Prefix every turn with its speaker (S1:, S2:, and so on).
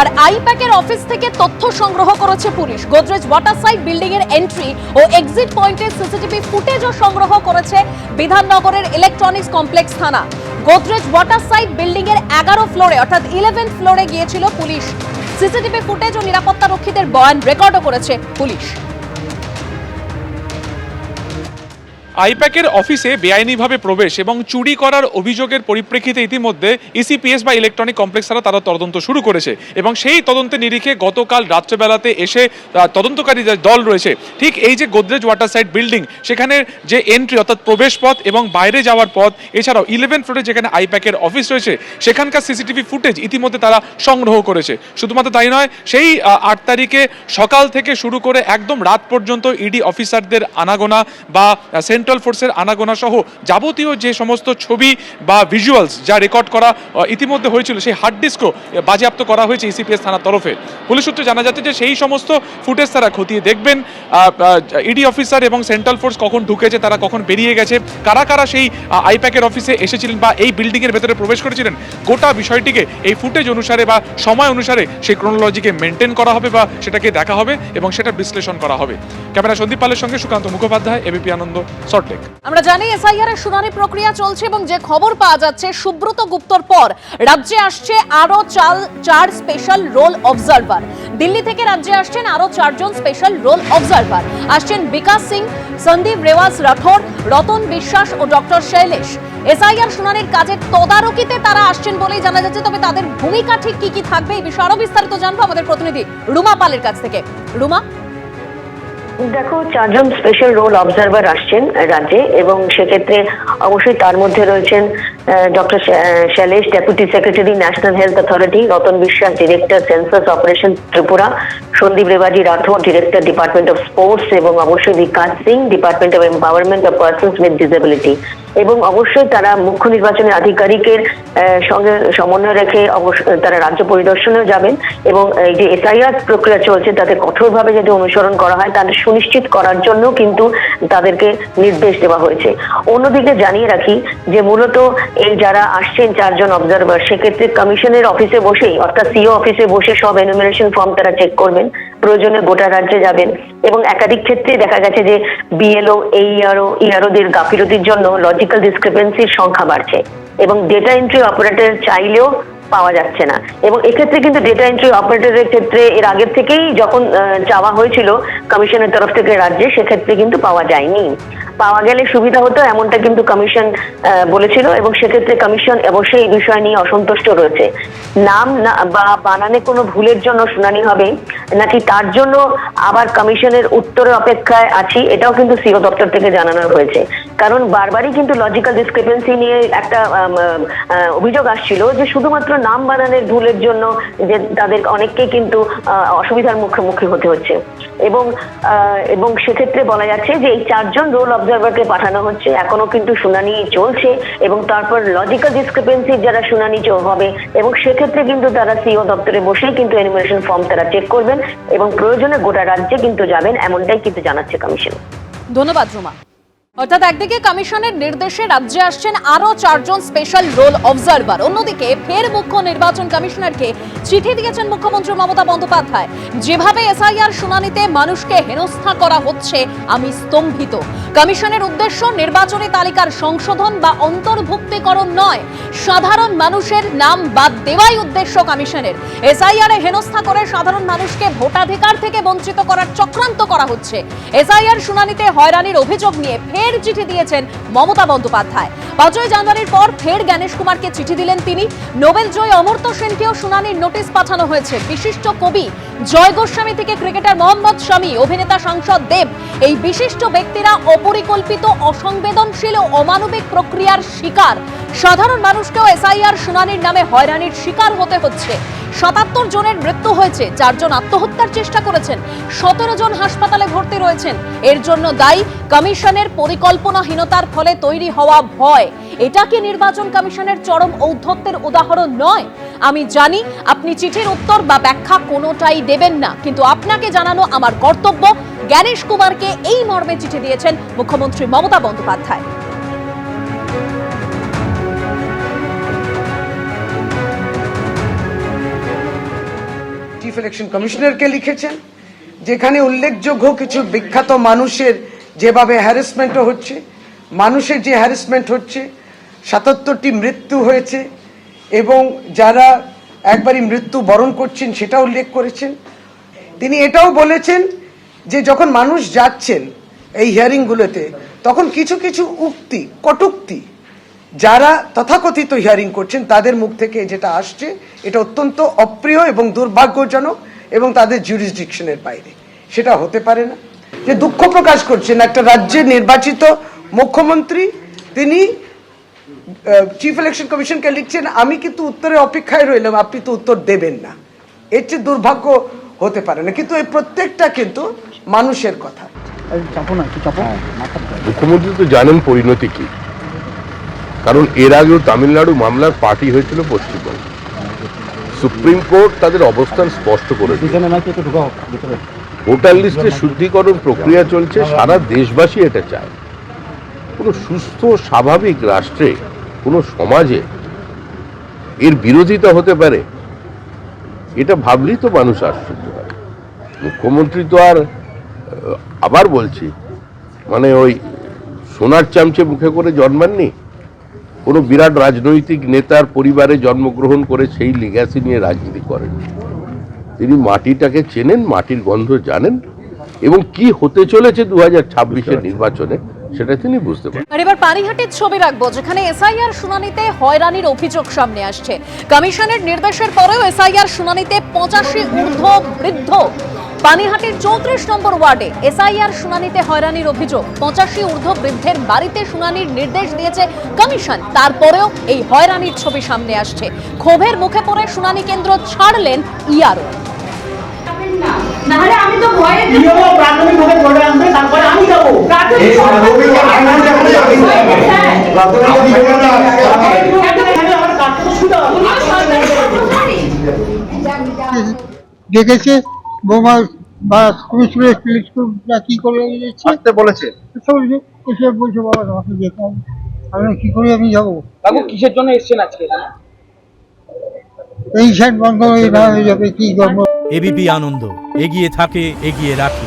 S1: আর আইপ্যাকের office থেকে তথ্য সংগ্রহ করেছে পুলিশ। গোদরেজ ওয়াটারসাইড বিল্ডিং এর এন্ট্রি ও এক্সিট পয়েন্টের সিসিটিভি ফুটেজও সংগ্রহ করেছে বিধাননগরের ইলেকট্রনিক্স কমপ্লেক্স থানা। গোদরেজ ওয়াটারসাইড বিল্ডিং এর 11 ফ্লোরে অর্থাৎ 11th ফ্লোরে গিয়েছিল পুলিশ। সিসিটিভি ফুটেজ ও নিরাপত্তা রক্ষীদের বয়ান রেকর্ডও করেছে পুলিশ।
S2: আইপ্যাকের অফিসে বেআইনিভাবে প্রবেশ এবং চুরি করার অভিযোগের পরিপ্রেক্ষিতে ইতিমধ্যে ইসিপিএস বা ইলেকট্রনিক কমপ্লেক্স তারা তদন্ত শুরু করেছে এবং সেই তদন্তে নিরিখে গতকাল রাত্রেবেলাতে এসে তদন্তকারী যে দল রয়েছে ঠিক এই যে গোদরেজ ওয়াটারসাইড বিল্ডিং সেখানে যে এন্ট্রি অর্থাৎ প্রবেশ পথ এবং বাইরে যাওয়ার পথ এছাড়াও 11 ফ্লোরে যেখানে আইপ্যাকের অফিস রয়েছে সেখানকার সিসিটিভি ফুটেজ ইতিমধ্যে তারা সংগ্রহ করেছে। শুধুমাত্র তাই নয়, সেই 8 তারিখে সকাল থেকে শুরু করে একদম রাত পর্যন্ত ইডি অফিসারদের আনাগোনা বা সেন্ট্রাল ফোর্সের আনাগোনা সহ যাবতীয় যে সমস্ত ছবি বা ভিজুয়ালস যা রেকর্ড করা ইতিমধ্যে হয়েছিল সেই হার্ড ডিস্কও বাজেয়াপ্ত করা হয়েছে ইসিপিএস থানার তরফে। পুলিশ সূত্রে জানা যাচ্ছে যে সেই সমস্ত ফুটেজ তারা খতিয়ে দেখবেন। ইডি অফিসার এবং সেন্ট্রাল ফোর্স কখন ঢুকেছে, তারা কখন বেরিয়ে গেছে, কারা কারা সেই আইপ্যাকের অফিসে এসেছিলেন বা এই বিল্ডিংয়ের ভেতরে প্রবেশ করেছিলেন, গোটা বিষয়টিকে এই ফুটেজ অনুসারে বা সময় অনুসারে সেই ক্রোনোলজিকে মেনটেন করা হবে বা সেটাকে দেখা হবে এবং সেটা বিশ্লেষণ করা হবে। ক্যামেরা সন্দীপ পালের সঙ্গে সুকান্ত মুখোপাধ্যায়, এবিপি আনন্দ, সল্টলেক।
S1: আমরা জানি এসআইআর এর শুনানি প্রক্রিয়া চলছে এবং যে খবর পাওয়া যাচ্ছে সুব্রত গুপ্তর পর রাজ্যে আসছে আরো 4 স্পেশাল রোল অবজারভার। দিল্লি থেকে রাজ্যে আসছেন আরো 4 জন স্পেশাল রোল অবজারভার। আসছেন বিকাশ সিং, সন্দীপ রেওয়াজ রাঠোর, রতন বিশ্বাস ও ডক্টর শৈলেশ। এসআইআর শুনানির কাজের তদারকিতে তারা আসছেন বলেই জানা যাচ্ছে। তবে তাদের ভূমিকা ঠিক কি থাকবে এই বিষয়ে আরো বিস্তারিত জানবো আমাদের প্রতিনিধি রুমা পালের কাছ থেকে। রুমা,
S3: দেখো, 4 জন স্পেশাল রোল অবজারভার আসছেন রাজ্যে এবং সেক্ষেত্রে অবশ্যই তার মধ্যে রয়েছেন doctor Shailesh, deputy secretary national health authority, Ratan Biswas, director census operation Tripura, Sandeep Rewaji Rathore, director department of sports এবং অবশ্যই Bikash Singh, department of empowerment of persons with disability. এবং অবশ্যই তারা মুখ্য নির্বাচনী আধিকারিকের সঙ্গে সমন্বয় রেখে তারা রাজ্য পরিদর্শনেও যাবেন এবং এই যে এসআইআর প্রক্রিয়া চলছে তাতে কঠোরভাবে যদি অনুসরণ করা হয় তাদের সুনিশ্চিত করার জন্য কিন্তু তাদেরকে নির্দেশ দেওয়া হয়েছে। অন্যদিকে জানিয়ে রাখি যে মূলত এই যারা আসছেন 4 জন অবজারভার সেক্ষেত্রে কমিশনের অফিসে বসেই অর্থাৎ সিও অফিসে বসে সব এনুমারেশন ফর্ম তারা চেক করবেন, প্রয়োজনে গোটা রাজ্যে যাবেন এবং একাধিক ক্ষেত্রে দেখা গেছে যে বিএলও, ইআরওদের গাফিলতির জন্য লজিক্যাল ডিসক্রিপেন্সির সংখ্যা বাড়ছে এবং ডেটা এন্ট্রি অপারেটর চাইলেও পাওয়া যাচ্ছে না। এবং এক্ষেত্রে কিন্তু ডেটা এন্ট্রি অপারেটরের ক্ষেত্রে এর আগের থেকেই যখন চাওয়া হয়েছিল কমিশনের তরফ থেকে রাজ্যে, সেক্ষেত্রে কিন্তু পাওয়া যায়নি। পাওয়া গেলে সুবিধা হতো এমনটা কিন্তু কমিশন বলেছিল এবং সেক্ষেত্রে কমিশন অবশ্যই এই বিষয় নিয়ে অসন্তুষ্ট রয়েছে। নাম বা বানানে কোনো ভুলের জন্য শুনানি হবে নাকি তার জন্য আবার কমিশনের উত্তরের অপেক্ষায় আছি, এটাও কিন্তু সিও দপ্তর থেকে জানানো হয়েছে। কারণ বারবারই কিন্তু লজিক্যাল ডিসক্রিপেন্সি নিয়ে একটা অভিযোগ আসছিল যে শুধুমাত্র নাম বানানের ভুলের জন্য যে তাদের অনেককে কিন্তু অসুবিধার মুখোমুখি হতে হচ্ছে এবং সেক্ষেত্রে বলা যাচ্ছে যে এই 4 জন রোল অবজারভারকে পাঠানো হচ্ছে। এখনো কিন্তু শুনানি চলছে এবং তারপর লজিক্যাল ডিসক্রিপেন্সির যারা শুনানি হবে এবং সেক্ষেত্রে কিন্তু তারা সিও দপ্তরে বসেই কিন্তু এনুমারেশন ফর্ম তারা চেক করবেন এবং প্রয়োজনে গোটা রাজ্যে কিন্তু যাবেন, এমনটাই কিন্তু জানাচ্ছে কমিশন।
S1: ধন্যবাদ রুমা। অর্থাৎ একদিকে কমিশনের নির্দেশে রাজ্যে আসছেন আরো 4 জন স্পেশাল রোল অবজারভার, অন্যদিকে ফের মুখ্য নির্বাচন কমিশনারকে চিঠি দিয়েছেন মুখ্যমন্ত্রী মমতা বন্দ্যোপাধ্যায়। যেভাবে এসআইআর শুনানিতে মানুষকে হেনস্থা করা হচ্ছে আমি স্তম্ভিত। কমিশনের উদ্দেশ্য নির্বাচনী তালিকার সংশোধন বা অন্তর্ভুক্তিকরণ নয়, সাধারণ মানুষের নাম বাদ দেওয়াই উদ্দেশ্য কমিশনের। এসআইআর এ হেনস্থা করে সাধারণ মানুষকে ভোটাধিকার থেকে বঞ্চিত করার চক্রান্ত করা হচ্ছে। এসআইআর শুনানিতে হয়রানির অভিযোগ নিয়ে ফের চিঠি দিয়েছেন মমতা বন্দ্যোপাধ্যায়। 5 জানুয়ারির পর ফের জ্ঞানেশ কুমারকে চিঠি দিলেন তিনি। নোবেল জয়ী অমর্ত্য সেনকেও শুনানির নোটিশ পাঠানো হয়েছে। বিশিষ্ট কবি জয় গোস্বামী থেকে ক্রিকেটার মোহাম্মদ শামি, অভিনেতা সাংসদ দেব, এই বিশিষ্ট ব্যক্তিরা অপরিকল্পিত, অসংবেদনশীল ও অমানবিক প্রক্রিয়ার শিকার। সাধারণ মানুষকেও এসআইআর শুনানির নামে হয়রানির শিকার হতে হচ্ছে। 77 জনের মৃত্যু হয়েছে, 4 জন আত্মহত্যার চেষ্টা করেছেন, 17 জন হাসপাতালে ভর্তি রয়েছেন। এর জন্য দায়ী কমিশনের পরিকল্পনাহীনতার ফলে তৈরি হওয়া ভয়। এটা কি নির্বাচন কমিশনের চরম ঔদ্ধত্যের উদাহরণ নয়? আমি জানি আপনি চিঠির উত্তর বা ব্যাখ্যা কোনোটাই দেবেন না, কিন্তু আপনাকে জানানো আমার কর্তব্য। জ্ঞানেশ কুমারকে এই মর্মে চিঠি দিয়েছেন মুখ্যমন্ত্রী মমতা বন্দ্যোপাধ্যায়।
S4: চিফ ইলেকশন কমিশনারকে লিখেছেন, যেখানে উল্লেখযোগ্য কিছু বিখ্যাত মানুষের যেভাবে হ্যারাসমেন্টও হচ্ছে, মানুষের যে হ্যারাসমেন্ট হচ্ছে, ৭৭টি মৃত্যু হয়েছে এবং যারা একবারই মৃত্যু বরণ করছেন সেটা উল্লেখ করেছেন। তিনি এটাও বলেছেন যে যখন মানুষ যাচ্ছেন এই হিয়ারিংগুলোতে তখন কিছু কিছু উক্তি, কটূক্তি যারা তথাকথিত হিয়ারিং করছেন তাদের মুখ থেকে যেটা আসছে এটা অত্যন্ত অপ্রিয় এবং দুর্ভাগ্যজনক এবং তাদের জুরিসডিকশনের বাইরে, সেটা হতে পারে না। যে দুঃখ প্রকাশ করছেন একটা রাজ্যের নির্বাচিত মুখ্যমন্ত্রী, তিনি চিফ ইলেকশন কমিশনকে লিখছেন আমি কিন্তু উত্তরের অপেক্ষায় রইলাম, আপনি তো উত্তর দেবেন না। এর চেয়ে দুর্ভাগ্য হতে পারে না, কিন্তু এই প্রত্যেকটা কিন্তু মানুষের কথা।
S5: মুখ্যমন্ত্রী তো জানেন পরিণতি কি, কারণ এর আগেও তামিলনাড়ু মামলার পার্টি হয়েছিল পশ্চিমবঙ্গ। সুপ্রিম কোর্ট তাদের অবস্থান স্পষ্ট করে দিয়েছে। ভোটার লিস্টের শুদ্ধিকরণ প্রক্রিয়া চলছে, সারা দেশবাসী এটা চায়। কোনো সুস্থ স্বাভাবিক রাষ্ট্রে, কোনো সমাজে এর বিরোধিতা হতে পারে, এটা ভাবলেই তো মানুষ আশ্চর্য হয়। মুখ্যমন্ত্রী তো আর, আবার বলছি, মানে ওই সোনার চামচে মুখে করে জন্মাননি। কোনো বিরাট রাজনৈতিক নেতার পরিবারে জন্মগ্রহণ করে সেই লিগ্যাসি নিয়ে রাজনীতি করেন। তিনি মাটিটাকে চেনেন, মাটির গন্ধ জানেন এবং কি হতে চলেছে 2026-এর নির্বাচনে সেটা তিনি বুঝতে পারেন।
S1: আর এবার পানিহাটির ছবি রাখবো, যেখানে এসআইআর শুনানিতে হয়রানির অভিযোগ সামনে আসছে। কমিশনের নির্দেশের পরেও এসআইআর শুনানিতে 85 ঊর্ধ্ব বৃদ্ধ। পানিহাটির 34 নম্বর ওয়ার্ডে এসআইআর শুনানিতে হয়রানির অভিযোগ। 85 ঊর্ধ্ব বৃদ্ধের বাড়িতে শুনানির নির্দেশ দিয়েছে কমিশন, তারপরেও এই হয়রানির ছবি সামনে আসছে। ক্ষোভের মুখে পড়ে শুনানি কেন্দ্র ছাড়লেন ইআরও।
S6: নাহলে আমি তো ভয়ে প্রাথমিকভাবে বলে আনবে, তারপরে আমি যাবো।
S7: দেখেছে বোমা বা কমিশনের কি করে
S8: আসতে বলেছে।
S7: এসে বলছে বাবা আমাকে যেতে হবে, আমি কি করে আমি যাবো?
S8: বাবু কিসের জন্য এসেছেন আজকে?
S7: এই সাইড বন্ধ হয়ে যাবে, কি করবো?
S9: এবিপি আনন্দ, এগিয়ে থাকে, এগিয়ে রাখে।